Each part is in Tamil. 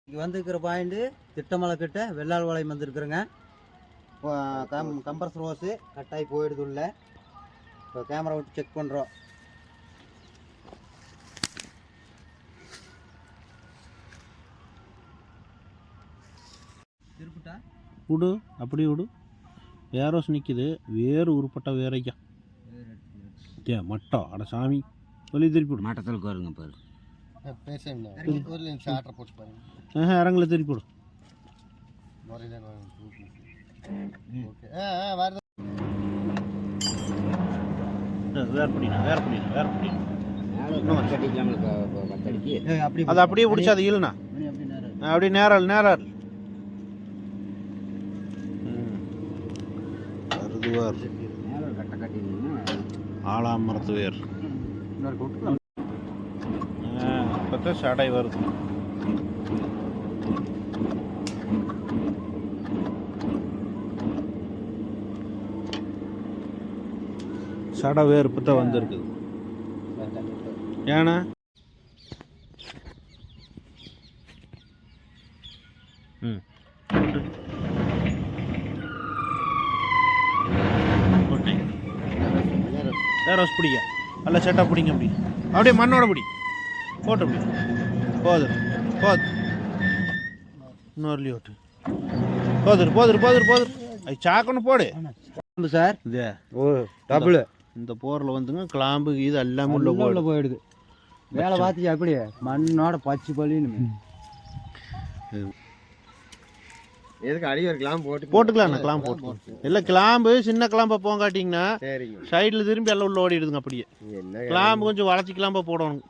இங்கே வந்துருக்கிற பாயிண்ட்டு திட்டமலை கிட்ட வெள்ளாள் வளையம் வந்துருக்குறேங்க. இப்போ கம்ப்ரஸர் ஹோஸு கட்டாகி போயிடுது உள்ள. இப்போ கேமரா விட்டு செக் பண்ணுறோம். திருப்பிட்டா விடு, அப்படி விடு. வேரோஸ் நிற்கிது, வேறு உருப்பட்ட வேறைக்கா மட்டம். அட சாமி, சொல்லி திருப்பி விடு. மட்டத்தில் கோருங்க பாரு. இறங்கல திருப்பி விடு. வேறு பண்ணிடணும், வேறு பண்ணிடணும், வேறு பண்ணிடணும். அது அப்படியே பிடிச்சி அது இல்லைண்ணா, அப்படியே நேரால் நேரால் வருதுவார். ஆலாமரத்து வேர் இப்போ சடை வருது. சடை வேர் இப்போ தான் வந்துருக்குது. ஏன்னா வேரோஸ் பிடிக்க நல்லா செட்டாக பிடிங்க. அப்படி அப்படியே மண்ணோட பிடி போட்டு அப்படி போதும் போதும். இன்னொரு ஓட்டு போதுரு போதுரு போதுரு போதுரு. அது சாக்கணும் போடு சார். இது ஓ டபுள். இந்த போரில் வந்துங்க கிளாம்பு இது எல்லாமே உள்ள போயிடுது. வேலை பார்த்துச்சு அப்படியே மண்ணோட பச்சை பள்ளின்னு. எதுக்கு அடி ஒரு கிளாம்பு போட்டுக்கலாம். கிளாம்பு போட்டு இல்லை, கிளாம்பு சின்ன கிளாம்பை போங்காட்டிங்கன்னா சைடில் திரும்பி எல்லாம் உள்ள ஓடிடுதுங்க. அப்படியே கிளாம்பு கொஞ்சம் வளர்ச்சி கிளாம்பா போடணும்.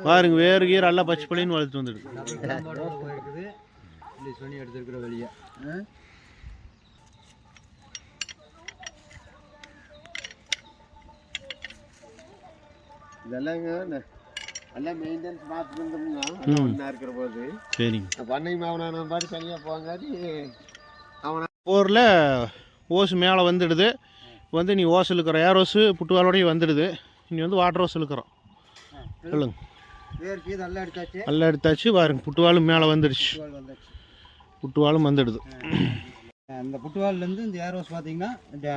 பாருங்க, வேறு கீரை எல்லாம் பச்சை பள்ளின்னு வளர்த்து வந்துடுது. எடுத்துருக்குற வெளியே இதெல்லாங்க நல்லா மெயின்டெனன்ஸ் பார்த்துட்டு இருந்தோம்னா ஒன்றா இருக்கிற போது சரிங்க. பண்ணை மாவன பாடி தனியாக போங்காட்டி அவனை போரில் ஓசு மேலே வந்துடுது. வந்து நீ ஓசு இழுக்கிற ஏரோஸு புட்டுவாலோடையும் வந்துடுது. நீ வந்து வாட்டர் ஓஸ் இழுக்கிறோம். சொல்லுங்க. நல்லா எடுத்தாச்சு. பாருங்க, புட்டுவாலும் மேலே வந்துடுச்சு. புட்டுவாலும் வந்துடுது. அந்த புட்டுவால்லேருந்து இந்த ஏரோஸ் பார்த்தீங்கன்னா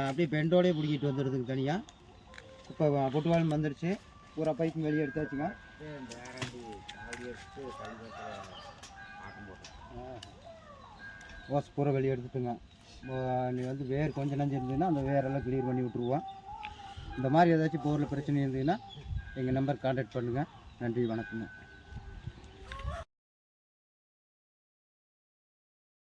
அப்படியே பெண்டோடய பிடிக்கிட்டு வந்துடுதுங்க தனியாக. இப்போ புட்டுவாலும் வந்துடுச்சு. பூரா பைப்பும் வெளியே எடுத்தாச்சுங்க. ஓஸ் பூரா வெளியே எடுத்துட்டுங்க. நீ வந்து வேர் கொஞ்சம் நஞ்சு இருந்ததுன்னா அந்த வேரெல்லாம் கிளியர் பண்ணி விட்ருவோம். இந்த மாதிரி ஏதாச்சும் பொருள் பிரச்சனை இருந்ததுன்னா எங்கள் நம்பர் கான்டாக்ட் பண்ணுங்கள். நன்றி, வணக்கங்க.